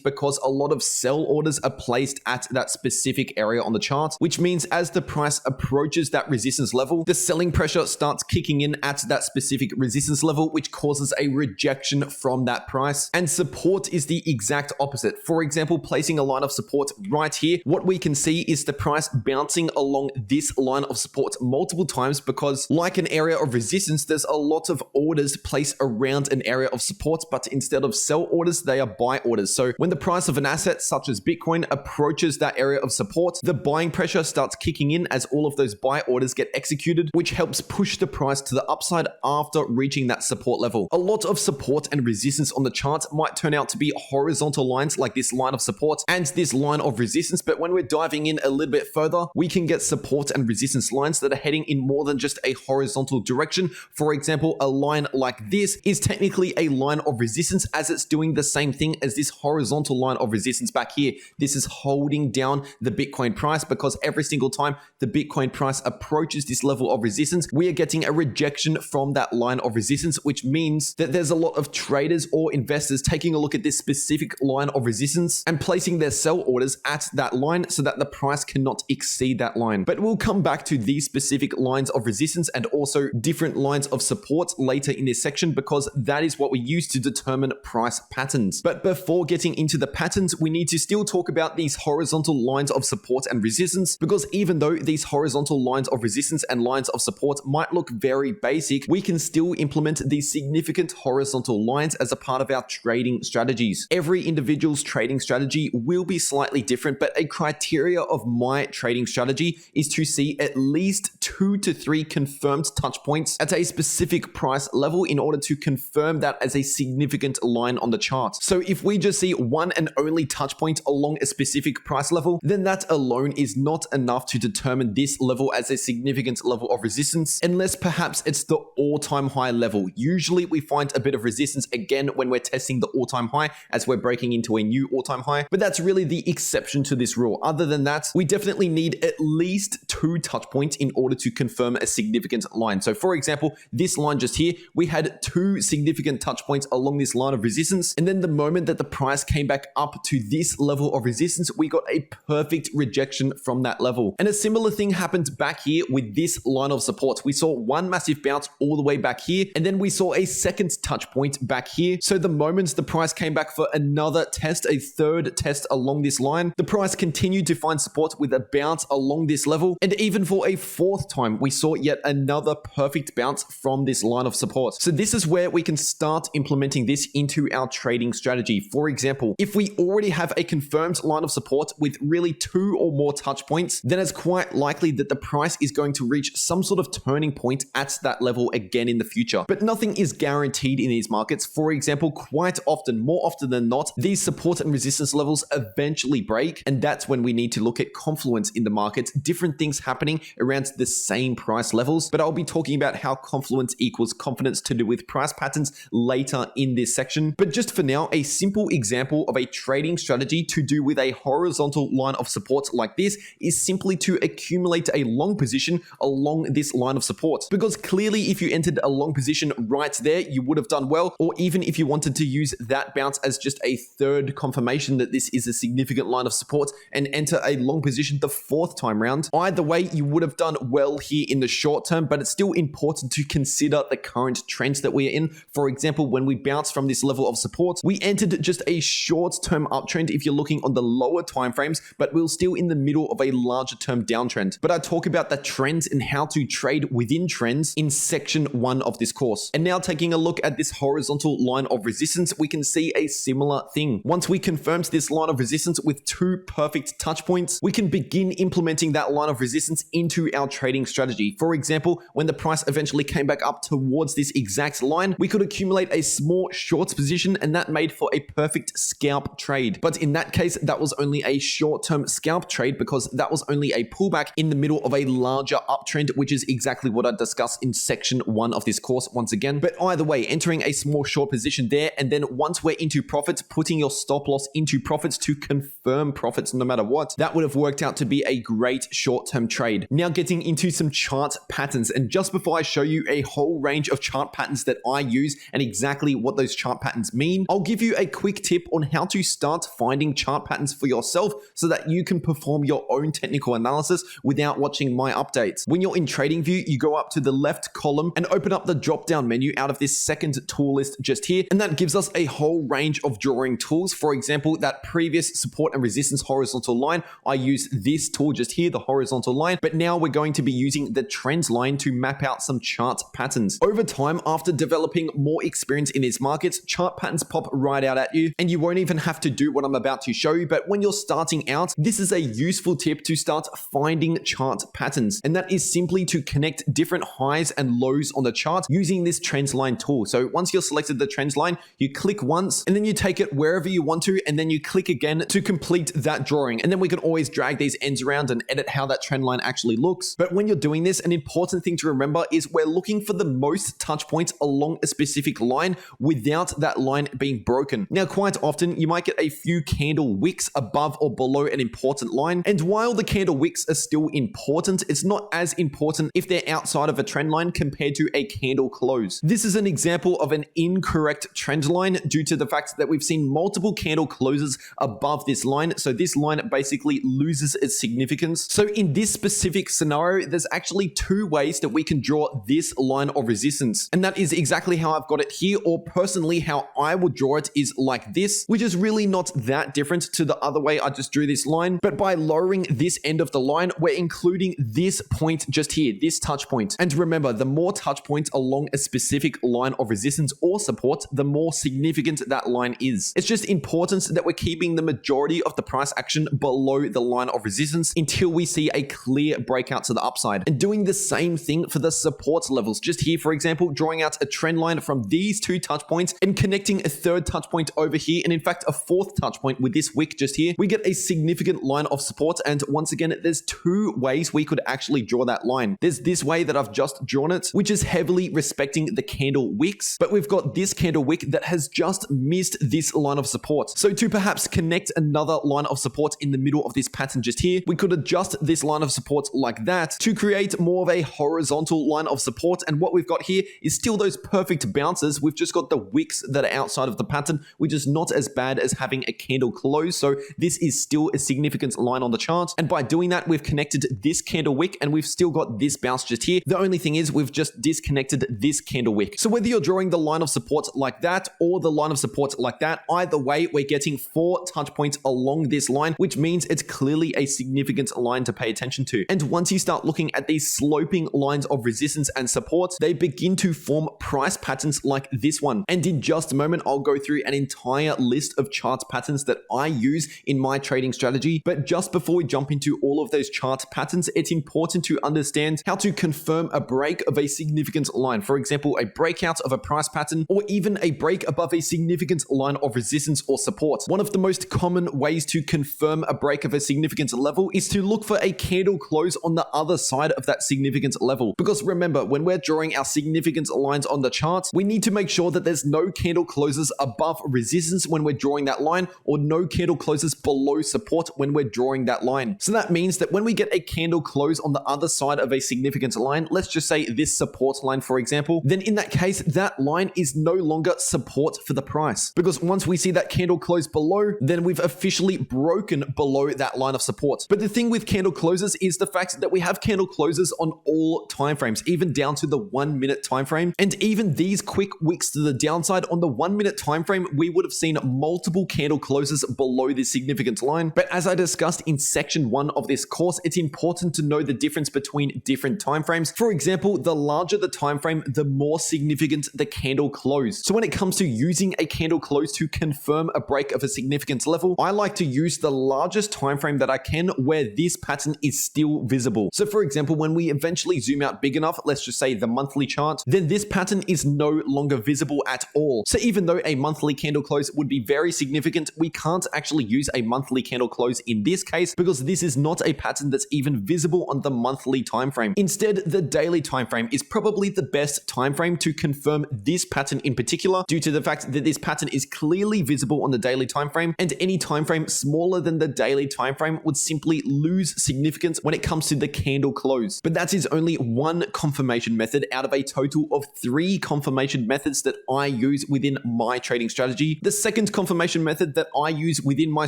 because a lot of sell orders are placed at that specific area on the chart, which means as the price approaches that resistance level, the selling pressure starts kicking in at that specific resistance level, which causes a rejection from that price. And support is the exact opposite. For example, placing a line of support right here, what we can see is the price bouncing along this line of support multiple times because, like an area of resistance, there's a lot of orders placed around an area of support, but instead of sell orders, they are buy orders. So when the price of an asset such as Bitcoin approaches that area of support, the buying pressure starts kicking in as all of those buy orders get executed, which helps push the price to the upside after reaching that support level. A lot of support and resistance on the chart might turn out to be horizontal lines like this line of support and this line of resistance, but when we're diving in a little bit further, we can get support and resistance lines that are heading in more than just a horizontal direction. For example, a line like this is technically a line of resistance as it's doing the same thing as this horizontal line of resistance back here. This is holding down the Bitcoin price because every single time the Bitcoin price approaches this level of resistance, we are getting a rejection from that line of resistance, which means that there's a lot of traders or investors taking a look at this specific line of resistance and placing their sell orders at that line so that the price cannot exceed that line. But we'll come back to these specific lines of resistance and also different lines of support later in this section because that is what we use to determine price patterns. But before getting into the patterns, we need to still talk about these horizontal lines of support and resistance because even though these horizontal lines of resistance and lines of support might look very basic, we can still implement these significant horizontal lines as a part of our trading strategies. Every individual's trading strategy will be slightly different, but a criteria of my trading strategy is to see at least 2 to 3 confirmed touch points at a specific price level in order to confirm that as a significant line on the chart. So if we just see one and only touch point along a specific price level, then that alone is not enough to determine this level as a significant level of resistance, unless perhaps it's the all-time high level. Usually we find a bit of resistance again when we're testing the all-time high as we're breaking into a new all-time high, but that's really the exception to this rule. Other than that, we definitely need at least 2 touch points in order to confirm a significant line. So for example, this line just here, we had 2 significant touch points along this line of resistance, and then the moment that the price came back up to this level of resistance, we got a perfect rejection from that level. And a similar thing happened back here with this line of support. We saw one massive bounce all the way back here, and then we saw a second touch point back here. So the moment the price came back for another test, a third test along this line, the price continued to find support with a bounce along this level, and even for a fourth time, we saw yet another perfect bounce from this line of support. So this is where we can start implementing this into our trading strategy. For example, if we already have a confirmed line of support with really 2 or more touch points, then it's quite likely that the price is going to reach some sort of turning point at that level again in the future. But nothing is guaranteed in these markets. For example, quite often, more often than not, these support and resistance levels eventually break, and that's when we need to look at confluence in the markets, different things happening around the same price levels. But I'll be talking about how confluence equals confidence to do with price patterns later in this section. But just for now, a simple example of a trading strategy to do with a horizontal line of support like this is simply to accumulate a long position along this line of support. Because clearly, if you entered a long position right there, you would have done well. Or even if you wanted to use that bounce as just a third confirmation that this is a significant line of support and enter a long position the 4th time round, either way, you would have done well here in the short term, but it's still important to consider the current trends that we are in. For example, when we bounce from this level of support, we entered just a short-term uptrend if you're looking on the lower timeframes, but we're still in the middle of a larger term downtrend. But I talk about the trends and how to trade within trends in section 1 of this course. And now taking a look at this horizontal line of resistance, we can see a similar thing. Once we confirmed this line of resistance with 2 perfect touch points, we can begin implementing that line of resistance into our trading strategy. For example, when the price eventually came back up towards this exact line, we could accumulate a small short position, and that made for a perfect scalp trade. But in that case, that was only a short-term scalp trade because that was only a pullback in the middle of a larger uptrend, which is exactly what I discussed in section 1 of this course once again. But either way, entering a small short position there, and then once we're into profits, putting your stop loss into profits to confirm profits no matter what, that would have worked out to be a great short-term trade. Now getting into some chart patterns, and just before I show you a whole range of chart patterns that I use and exactly what those chart patterns mean, I'll give you a quick tip on how to start finding chart patterns for yourself so that you can perform your own technical analysis without watching my updates. When you're in TradingView, you go up to the left column and open up the drop-down menu out of this second tool list just here, and that gives us a whole range of drawing tools. For example, that previous support and resistance horizontal line, I use this tool just here, the horizontal line, but now we're going to be using the trends line to map out some chart patterns. Over time, after developing more experience in these markets, chart patterns pop right out at you, and you won't even have to do what I'm about to show you. But when you're starting out, this is a useful tip to start finding chart patterns, and that is simply to connect different highs and lows on the chart using this trends line tool. So once you're selected the trends line, you click once, and then you take it wherever you want to, and then you click again to complete that drawing. And then we can always drag these ends around and edit how that trend line actually looks. But when you're doing this, an important thing to remember is we're looking for the most touch points along a specific line without that line being broken. Now, quite often you might get a few candle wicks above or below an important line. And while the candle wicks are still important, it's not as important if they're outside of a trend line compared to a candle close. This is an example of an incorrect trend line due to the fact that we've seen multiple candle closes above this line. So this line basically loses its significance. So in this specific scenario, there's actually two ways that we can draw this line of resistance. And that is exactly how I've got it here, or personally how I would draw it is like this, which is really not that different to the other way I just drew this line. But by lowering this end of the line, we're including this point just here, this touch point. And remember, the more touch points along a specific line of resistance or support, the more significant that line is. It's just important that we're keeping the majority of the price action below the line of resistance until we see a clear breakout to the upside. And doing the same thing for the support levels. Just here, for example, drawing out a trend line from these two touch points and connecting a third touch point over here, and in fact a fourth touch point with this wick just here, we get a significant line of support. And once again, there's two ways we could actually draw that line. There's this way that I've just drawn it, which is heavily respecting the candle wicks, but we've got this candle wick that has just missed this line of support. So to perhaps connect another line of support in the middle of this pattern just here, we could adjust this line of support like that to create more of a horizontal line of support. And what we've got here is still those perfect bounces. We've just got the wicks that are outside of the pattern, which is not as bad as having a candle close. So this is still a significant line on the chart. And by doing that, we've connected this candle wick and we've still got this bounce just here. The only thing is we've just disconnected this candle wick. So whether you're drawing the line of support like that or the line of support like that, either way, we're getting 4 touch points along this line, which means it's clearly a significant line to pay attention to. And once you start looking at these sloping lines of resistance and support, they begin to form price patterns like this one. And in just a moment, I'll go through an entire list of chart patterns that I use in my trading strategy. But just before we jump into all of those chart patterns, it's important to understand how to confirm a break of a significant line. For example, a breakout of a price pattern, or even a break above a significant line of resistance or support. One of the most common ways to confirm a break of a significant level is to look for a candle close on the other side of that significant level. Because remember, when we're drawing our significant lines on the chart, we need to make sure that there's no candle closes above resistance when we're drawing that line, or no candle closes below support when we're drawing that line. So that means that when we get a candle close on the other side of a significant line, let's just say this support line, for example, then in that case, that line is no longer support for the price. Because once we see that candle close below, then we've officially broken below that line of support. But the thing with candle closes is the fact that we have candle closes on all timeframes, even down to the 1 minute time frame. And even these quick wicks to the downside on the 1 minute time frame, we would have seen multiple candle closes below this significant line. But as I discussed in section 1 of this course, it's important to know the difference between different time frames. For example, the larger the time frame, the more significant the candle close. So when it comes to using a candle close to confirm a break of a significant level, I like to use the largest time frame that I can where this pattern is still visible. So for example, when we eventually zoom out big enough, let's just say the monthly chart, then this pattern is no longer visible at all. So even though a monthly candle close would be very significant, we can't actually use a monthly candle close in this case because this is not a pattern that's even visible on the monthly time frame. Instead, the daily time frame is probably the best time frame to confirm this pattern in particular, due to the fact that this pattern is clearly visible on the daily time frame, and any time frame smaller than the daily time frame would simply lose significance when it comes to the candle close. But that is only one confirmation method out of a total of 3 confirmation methods that I use within my trading strategy. The second confirmation method that I use within my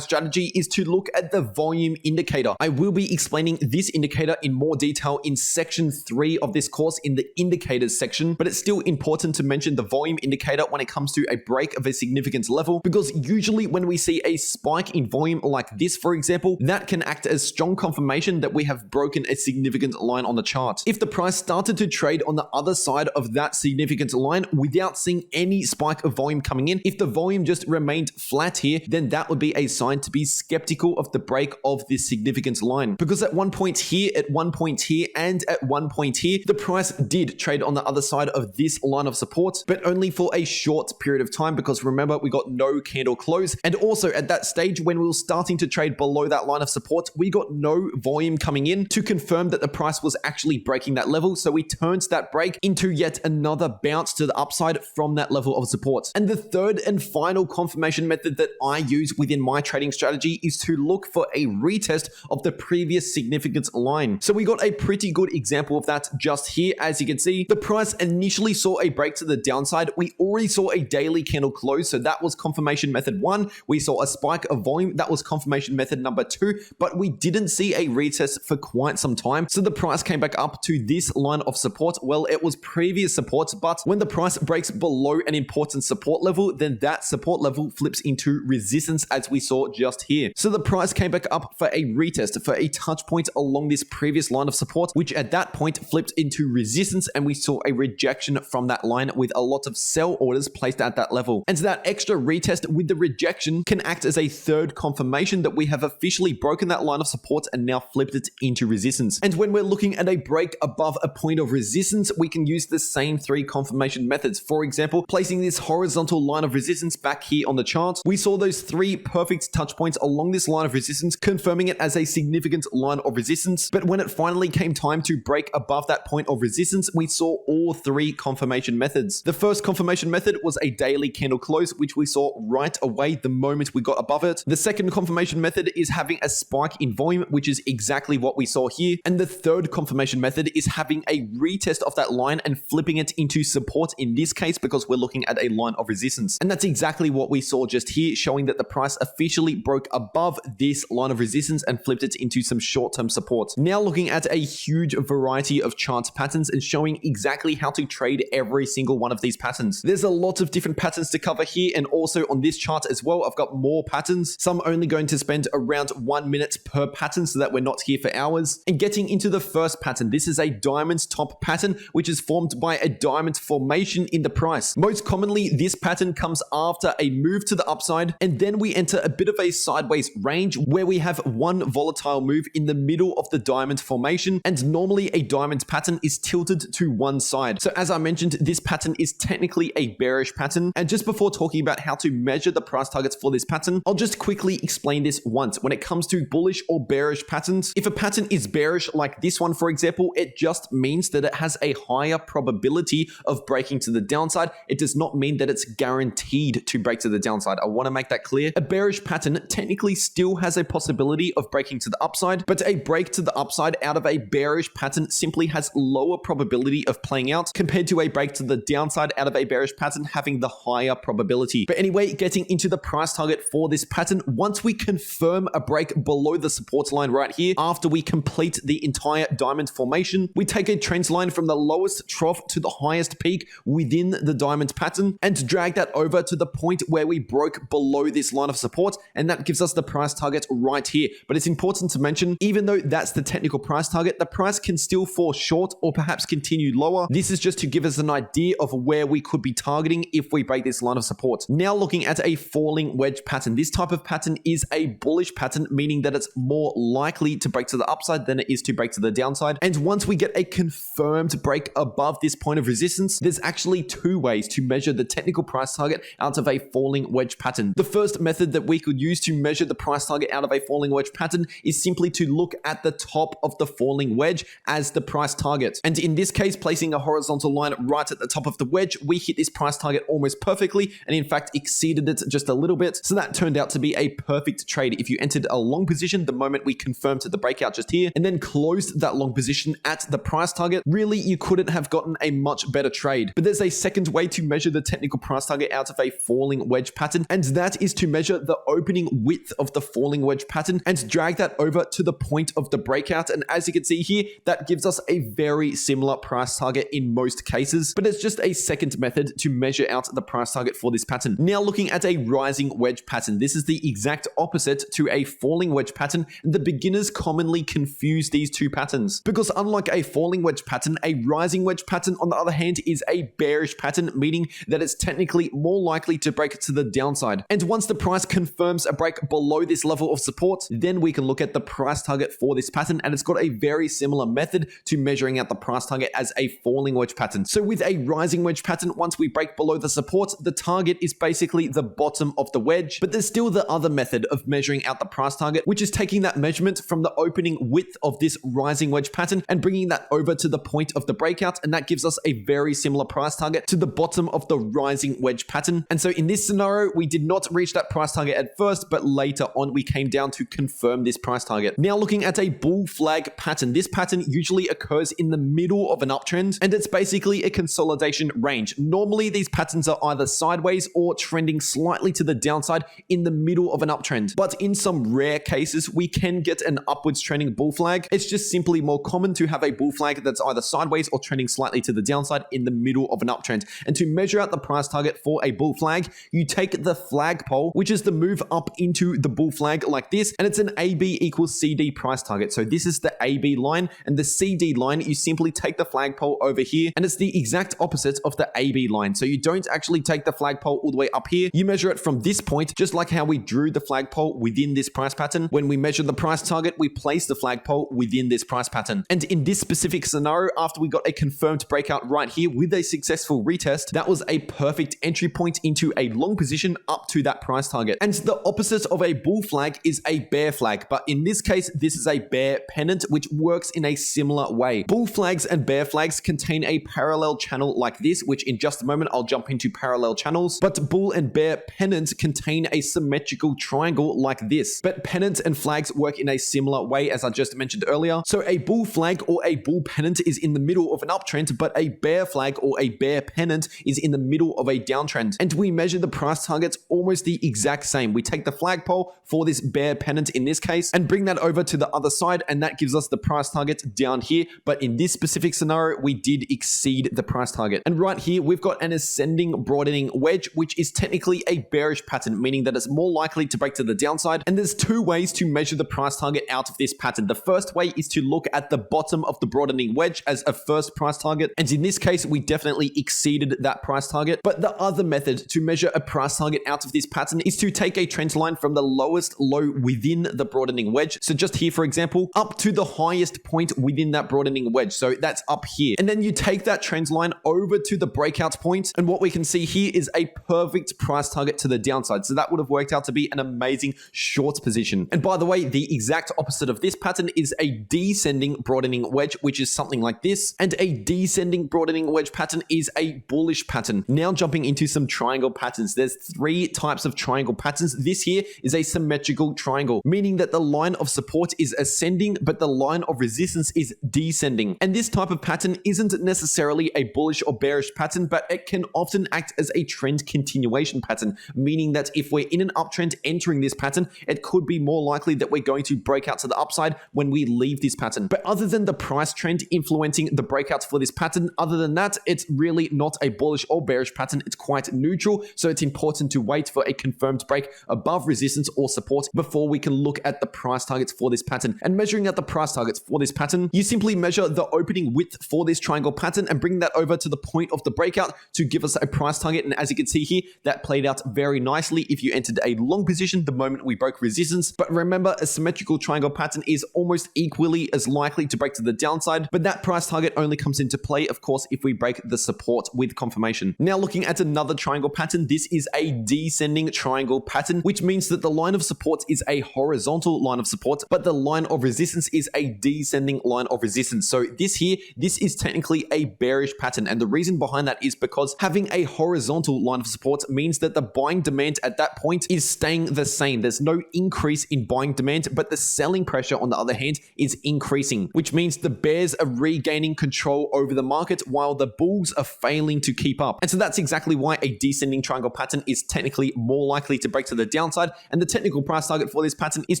strategy is to look at the volume indicator. I will be explaining this indicator in more detail in section 3 of this course in the indicators section, but it's still important to mention the volume indicator when it comes to a break of a significance level, because usually when we see a spike in volume like this, for example, that can act as strong confirmation that we have broken a significant line on the chart. If the price started to trade on the other side of that significant line without seeing any spike of volume coming in, if the volume just remained flat here, then that would be a sign to be skeptical of the break of this significance line. Because at one point here, at one point here, and at one point here, the price did trade on the other side of this line of support, but only for a short period of time, because remember, we got no candle close. And also at that stage, when we were starting to trade below that line of support, we got no volume coming in to confirm that the price was actually breaking that level. So we turned that break into yet another bounce to the upside from that level of support. And the third and final confirmation method that I use within my trading strategy is to look for a retest of the previous significance line. So we got a pretty good example of that just here. As you can see, the price initially saw a break to the downside. We already saw a daily candle close, so that was confirmation method 1. We saw a spike of volume, that was confirmation method number 2, but we didn't see a retest for quite some time. So the price came back up to this line of support. Well, it was previous support, but when the price breaks below an important support level, then that support level flips into resistance, as we saw just here. So the price came back up for a retest, for a touch point along this previous line of support, which at that point flipped into resistance, and we saw a rejection from that line with a lot of sell orders placed at that level. And that extra retest with the rejection can act as a third confirmation that we have officially broken that line of support and now flipped it into resistance. And when we're looking at a break above a point of resistance, we can use the same 3 confirmation methods. For example, placing this horizontal line of resistance back here on the chart, we saw those 3 perfect touch points along this line of resistance, confirming it as a significant line of resistance. But when it finally came time to break above that point of resistance, we saw all 3 confirmation methods. The first confirmation method was a daily candle close, which we saw right away the moment we got above it. The second confirmation method is having a spike in volume, which is exactly what we saw here. And the third confirmation method is having a retest of that line and flipping it into support in this case, because we're looking at a line of resistance. And that's exactly what we saw just here, showing that the price officially broke above this line of resistance and flipped it into some short-term support. Now looking at a huge variety of chart patterns and showing exactly how to trade every single one of these patterns. There's a lot of different patterns to cover here, and also on this chart as well, I've got more patterns. Some only going to spend around 1 minute per pattern so that we're not here for hours. And getting into the first pattern, this is a diamond top pattern, which is formed by a diamond formation in the price. Most commonly, this pattern comes after a move to the upside, and then we enter a bit of a sideways range where we have one volatile move in the middle of the diamond formation, and normally a diamond pattern is tilted to one side. So as I mentioned, this pattern is technically a bearish pattern, and just before talking about how to measure the price targets for this pattern, I'll just quickly explain this once. When it comes to bullish or bearish patterns, if a pattern is bearish like this one, for example, it just means that it has a higher probability of breaking to the downside. It does not mean that it's guaranteed to break to the downside. I want to make that clear. A bearish pattern technically still has a possibility of breaking to the upside, but a break to the upside out of a bearish pattern simply has lower probability of playing out compared to a break to the downside out of a bearish pattern having the higher probability. But anyway, getting into the price target for this pattern, once we confirm a break below the support line right here, after we complete the entire diamond formation, we take a trend line from the lowest trough to the highest peak within the diamond pattern and drag that over to the point where we broke below this line of support, and that gives us the price target right here. But it's important to mention, even though that's the technical price target, the price can still fall short or perhaps continue lower. This is just to give us an idea of where we could be targeting if we break this line of support. Now looking at a falling wedge pattern. This type of pattern is a bullish pattern, meaning that it's more likely to break to the upside than it is to break to the downside. And once we get a confirmed break above this point of resistance, there's actually 2 ways to measure the technical price target out of a falling wedge pattern. The first method that we could use to measure the price target out of a falling wedge pattern is simply to look at the top of the falling wedge as the price target. And in this case, placing a horizontal line right at the top of the wedge, we hit this price target almost perfectly, and in fact exceeded it just a little bit. So that turned out to be a perfect trade. If you entered a long position the moment we confirmed the breakout just here, and then closed that long position at the price target, really you couldn't have gotten a much better trade. But there's a second way to measure the technical price target out of a falling wedge pattern, and that is to measure the opening width of the falling wedge pattern and drag that over to the point of the breakout. And as you can see here, that gives us a very similar price target in most cases, but it's just a second method to measure out the price target for this pattern. Now looking at a rising wedge pattern, this is the exact opposite to a falling wedge pattern. The beginners commonly confuse these two patterns because unlike a falling wedge pattern, a rising wedge pattern on the other hand is a bearish pattern, meaning that it's technically more likely to break to the downside. And once the price confirms a break below this level of support, then we can look at the price target for this pattern, and it's got a very similar method to measuring out the price target as a falling wedge pattern. So with a rising wedge pattern, once we break below the support, the target is basically the bottom of the wedge, but there's still the other method of measuring out the price target, which is taking that measurement from the opening width of this rising wedge pattern and bringing that over to the point of the breakout, and that gives us a very similar price target to the bottom of the rising wedge pattern. And so in this scenario, we did not reach that price target at first, but later on we came down to confirm this price target. Now looking at a bull flag pattern, this pattern usually occurs in the middle of an uptrend, and it's basically a consolidation range. Normally these patterns are either sideways or trending slightly to the downside in the middle of an uptrend, but in some rare cases we can get an upwards trending bull flag. It's just simply more common to have a bull flag that's either sideways or trending slightly to the downside in the middle of an uptrend. And to measure out the price target for a bull flag, you take the flagpole, which is the move up into the bull flag like this, and it's an AB equals CD price target. So this is the AB line, and the CD line, you simply take the flagpole over here, and it's the exact opposite of the AB line. So you don't actually take the flagpole all the way up here. You measure it from this point, just like how we drew the flagpole within this price pattern. When we measure the price target, we place the flagpole within this price pattern. And in this specific scenario, after we got a confirmed breakout right here with a successful retest, that was a perfect entry point into a long position up to that price target. And the opposite of a bull flag is a bear flag, but in this case, this is a bear pennant, which works in a similar way. Bull flags and bear flags contain a parallel channel like this, which in just a moment I'll jump into parallel channels, but bull and bear pennants contain a symmetrical triangle like this. But pennants and flags work in a similar way as I just mentioned earlier. So a bull flag or a bull pennant is in the middle of an uptrend, but a bear flag or a bear pennant is in the middle of a downtrend. And we measure the price targets almost the exact same. We take the flagpole for this bear pennant in this case and bring that over to the other side, and that gives us the price target down here. But in this specific scenario, we did exceed the price target. And right here, we've got an ascending broadening wedge, which is technically a bearish pattern, meaning that it's more likely to break to the downside. And there's two ways to measure the price target out of this pattern. The first way is to look at the bottom of the broadening wedge as a first price target. And in this case, we definitely exceeded that price target. But the other method to measure a price target out of this pattern is to take a trend line from the lowest low within the broadening wedge. So just here, for example, up to the highest point within that broadening wedge. So that's up here. And then you take that trend line over to the breakout point. And what we can see here is a perfect price target to the downside. So that would have worked out to be an amazing short position. And by the way, the exact opposite of this pattern is a descending broadening wedge, which is something like this. And a descending broadening wedge pattern is a bullish pattern. Now jumping into some triangle patterns. There's three types of triangle patterns. This here is a symmetrical triangle, meaning that the line of support is ascending, but the line of resistance is descending. And this type of pattern isn't necessarily a bullish or bearish pattern, but it can often act as a trend continuation pattern, meaning that if we're in an uptrend entering this pattern, it could be more likely that we're going to break out to the upside when we leave this pattern. But other than the price trend influencing the breakouts for this pattern, other than that, it's really not a bullish or bearish pattern. It's quite neutral. So it's important to wait for a confirmed break above resistance or support before we can look at the price targets for this pattern. And measuring out the price targets for this pattern, you simply measure the opening width for this triangle pattern and bring that over to the point of the breakout to give us a price target. And as you can see here, that played out very nicely if you entered a long position the moment we broke resistance. But remember, a symmetrical triangle pattern is almost equally as likely to break to the downside, but that price target only comes into play, of course, if we break the support with confirmation. Now looking at another triangle pattern, this is a descending triangle pattern, which means that the line of support is a horizontal line of support, but the line of resistance is a descending line of resistance. So this is technically a bearish pattern. And the reason behind that is because having a horizontal line of support means that the buying demand at that point is staying the same. There's no increase in buying demand, but the selling pressure on the other hand is increasing, which means the bears are regaining control over the market while the bulls are failing to keep up. And so that's exactly why a descending triangle pattern is technically more likely to break to the downside, and the technical price target for this pattern is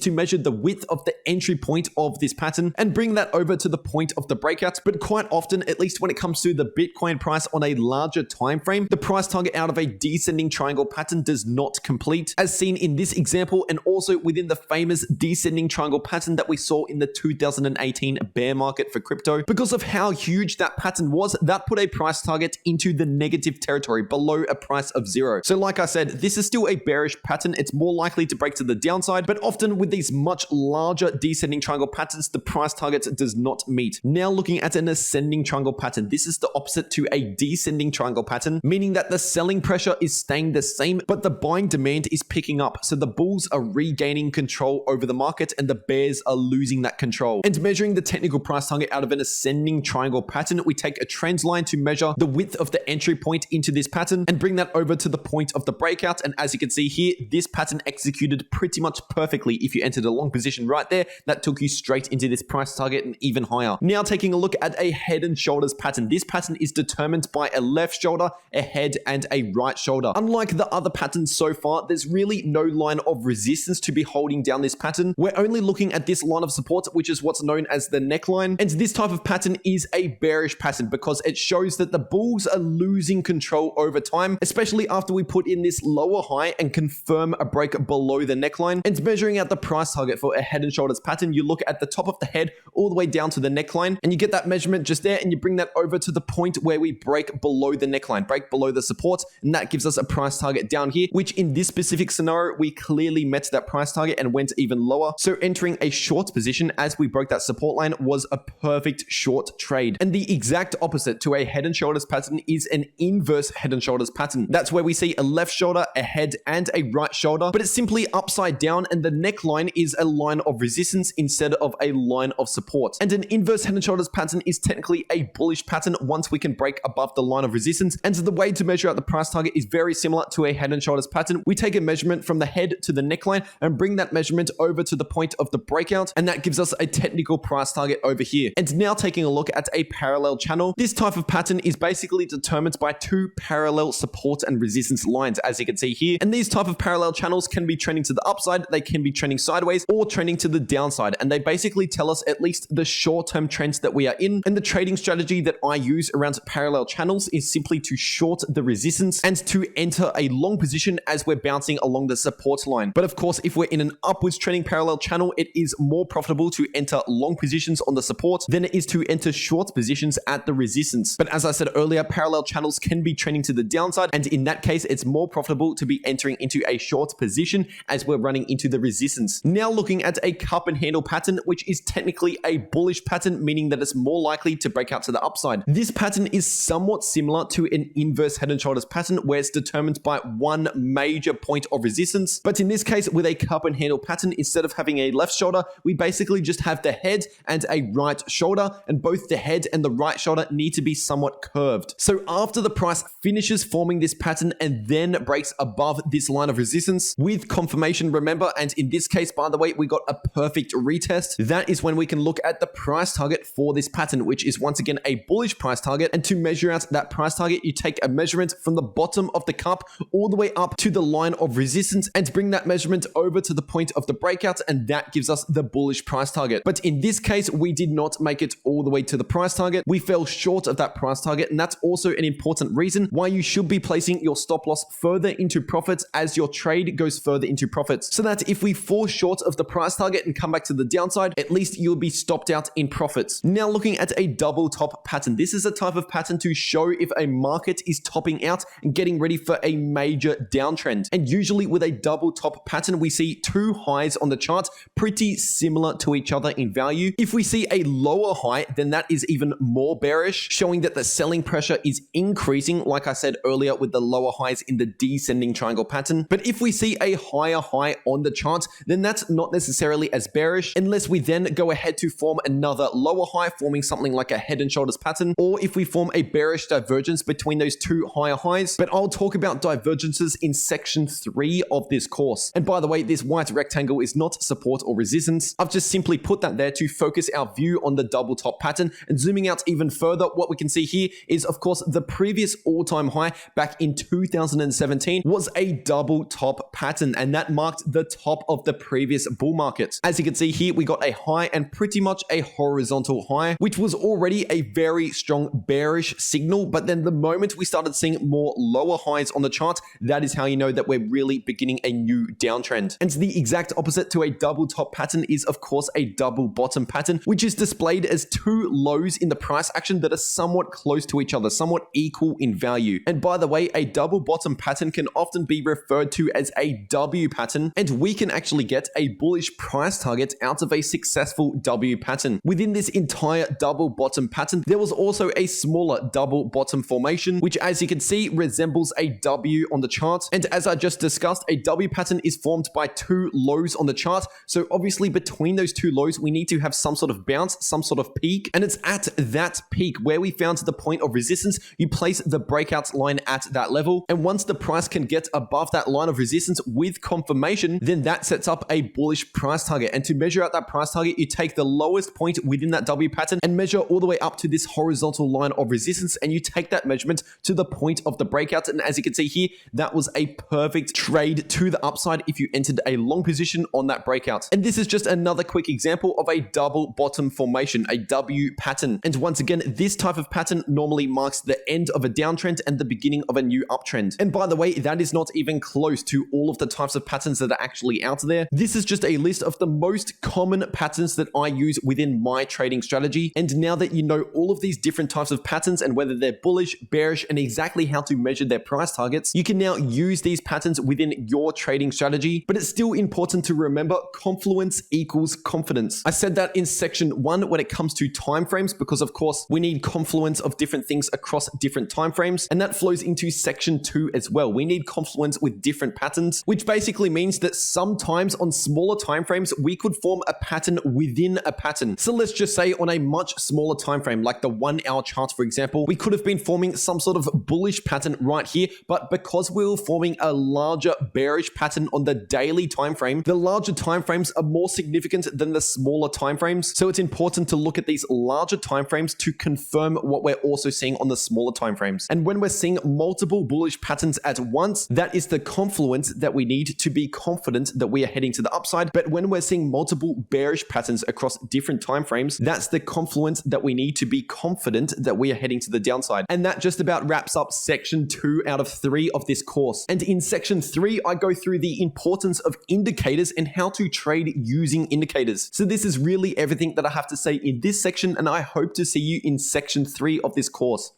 to measure the width of the entry point of this pattern and bring that over to the point of the breakout. But quite often, at least when it comes to the Bitcoin price on a larger time frame, the price target out of a descending triangle pattern does not complete, as seen in this example and also within the famous descending triangle pattern that we saw in the 2018 bear market for crypto. Because of how huge that pattern was, that put a price target into the negative territory below a price of 0. So like I said, this is still a bearish pattern. It's more likely to break to the downside, but often with these much larger descending triangle patterns, the price target does not meet. Now looking at an ascending triangle pattern, this is the opposite to a descending triangle pattern, meaning that the selling pressure is staying the same, but the buying demand is picking up. So the bulls are regaining control over the market and the bears are losing that control. And measuring the technical price target out of an ascending triangle pattern, we take a trend line to measure the width of the entry point into this pattern and bring that over to the point of the breakout. And as you can see here, this pattern executed pretty much perfectly. If you entered a long position right there, that took you straight into this price target and even higher. Now taking a look at a head and shoulders pattern. This pattern is determined by a left shoulder, a head, and a right shoulder. Unlike the other patterns so far, there's really no line of resistance to be holding down this pattern. We're only looking at this line of support, which is what's known as the neckline. And this type of pattern is a bearish pattern because it shows that the bulls are losing control over time, especially after we put in this lower high and confirm a break below the neckline. And measuring out the price target for a head and shoulders pattern, you look at the top of the head all the way down to the neckline, and you get that measurement just there, and you bring that over to the point where we break below the neckline, break below the support, and that gives us a price target down here, which in this specific scenario, we clearly met that price target and went even lower. So entering a short position as we broke that support line was a perfect short trade. And the exact opposite to a head and shoulders pattern is an inverse head and shoulders pattern. That's where we see a left shoulder, a head, and a right shoulder, but it's simply upside down, and the neckline is a line of resistance instead of a line of support. And an inverse head and shoulders pattern is technically a bullish pattern once we can break above the line of resistance. And so the way to measure out the price target is very similar to a head and shoulders pattern. We take a measurement from the head to the neckline and bring that measurement over to the point of the breakout, and that gives us a technical price target over here. And now taking a look at a parallel channel, this type of pattern is basically determined by two parallel support and resistance lines, as you can see here. And these type of parallel channels can be trending to the upside, they can be trending sideways, or trending to the downside. And they basically tell us at least the short-term trends that we are in. And the trading strategy that I use around parallel channels is simply to short the resistance and to enter a long position as we're bouncing along the support line. But of course, if we're in an upwards trending parallel channel, it is more profitable to enter long positions on the support than it is to enter short positions at the resistance. But as I said earlier, parallel channels can be trending to the downside, and in that case, it's more profitable to be entering into a short position as we're running into the resistance. Now looking at a cup and handle pattern, which is technically a bullish pattern, meaning that it's more likely to break out to the upside. This pattern is somewhat similar to an inverse head and shoulders pattern, where it's determined by one major point of resistance. But in this case, with a cup and handle pattern, instead of having a left shoulder, we basically just have the head and a right shoulder, and both the head and the right shoulder need to be somewhat curved. So after the price finishes forming this pattern and then breaks above this line of resistance with confirmation, remember, and in this case, by the way, we got a perfect retest. That is when we can look at the price target for this pattern, which is once again a bullish price target. And to measure out that price target, you take a measurement from the bottom of the cup all the way up to the line of resistance and bring that measurement over to the point of the breakout, and that gives us the bullish price target. But in this case, we did not make it all the way to the price target. We fell short of that price target, and that's also an important reason why you should be placing your stop loss further into profits as your trade goes further into profits, so that if we fall short of the price target and come back to the downside, at least you'll be stopped out in profits. Now looking at a double top pattern. This is a type of pattern to show if a market is topping out and getting ready for a major downtrend. And usually with a double top pattern, we see two highs on the chart pretty similar to each other in value. If we see a lower high, then that is even more bearish, showing that the selling pressure is increasing, like I said earlier, with the lower highs in the descending triangle pattern. But if we see a higher high on the chart, then that's not necessarily as bearish, unless we then go ahead to form another lower high, forming something like a head and shoulders pattern, or if we form a bearish divergence between those two higher highs. But I'll talk about divergences in section 3 of this course. And by the way, this white rectangle is not support or resistance. I've just simply put that there to focus our view on the double top pattern. And zooming out even further, what we can see here is, of course, the previous all-time high back in 2017 2017 was a double top pattern, and that marked the top of the previous bull market. As you can see here, we got a high and pretty much a horizontal high, which was already a very strong bearish signal. But then the moment we started seeing more lower highs on the chart, that is how you know that we're really beginning a new downtrend. And the exact opposite to a double top pattern is, of course, a double bottom pattern, which is displayed as two lows in the price action that are somewhat close to each other, somewhat equal in value. And by the way, a double bottom pattern can often be referred to as a W pattern, and we can actually get a bullish price target out of a successful W pattern. Within this entire double bottom pattern, there was also a smaller double bottom formation, which, as you can see, resembles a W on the chart. And as I just discussed, a W pattern is formed by two lows on the chart. So obviously between those two lows, we need to have some sort of bounce, some sort of peak. And it's at that peak where we found the point of resistance. You place the breakout line at that level. And once the price can get above that line of resistance with confirmation, then that sets up a bullish price target. And to measure out that price target, you take the lowest point within that W pattern and measure all the way up to this horizontal line of resistance. And you take that measurement to the point of the breakout. And as you can see here, that was a perfect trade to the upside if you entered a long position on that breakout. And this is just another quick example of a double bottom formation, a W pattern. And once again, this type of pattern normally marks the end of a downtrend and the beginning of a new uptrend. And by the way, that is not even close to all of the types of patterns that are actually out there. This is just a list of the most common patterns that I use within my trading strategy. And now that you know all of these different types of patterns and whether they're bullish, bearish, and exactly how to measure their price targets, you can now use these patterns within your trading strategy. But it's still important to remember confluence equals confidence. I said that in section 1 when it comes to timeframes, because of course we need confluence of different things across different timeframes, and that flows into section 2 as well. We need confluence with different patterns, which basically means that sometimes on smaller timeframes we could form a pattern within a pattern. So let's just say on a much smaller time frame, like the 1 hour chart, for example, we could have been forming some sort of bullish pattern right here, but because we were forming a larger bearish pattern on the daily time frame, the larger time frames are more significant than the smaller time frames. So it's important to look at these larger time frames to confirm what we're also seeing on the smaller time frames. And when we're seeing multiple bullish patterns at once, that is the confluence that we need to be confident that we are heading to the upside. But when we're seeing multiple bearish patterns across different time frames, that's the confluence that we need to be confident that we are heading to the downside. And that just about wraps up section 2 out of 3 of this course. And in section 3, I go through the importance of indicators and how to trade using indicators. So this is really everything that I have to say in this section, and I hope to see you in section 3 of this course.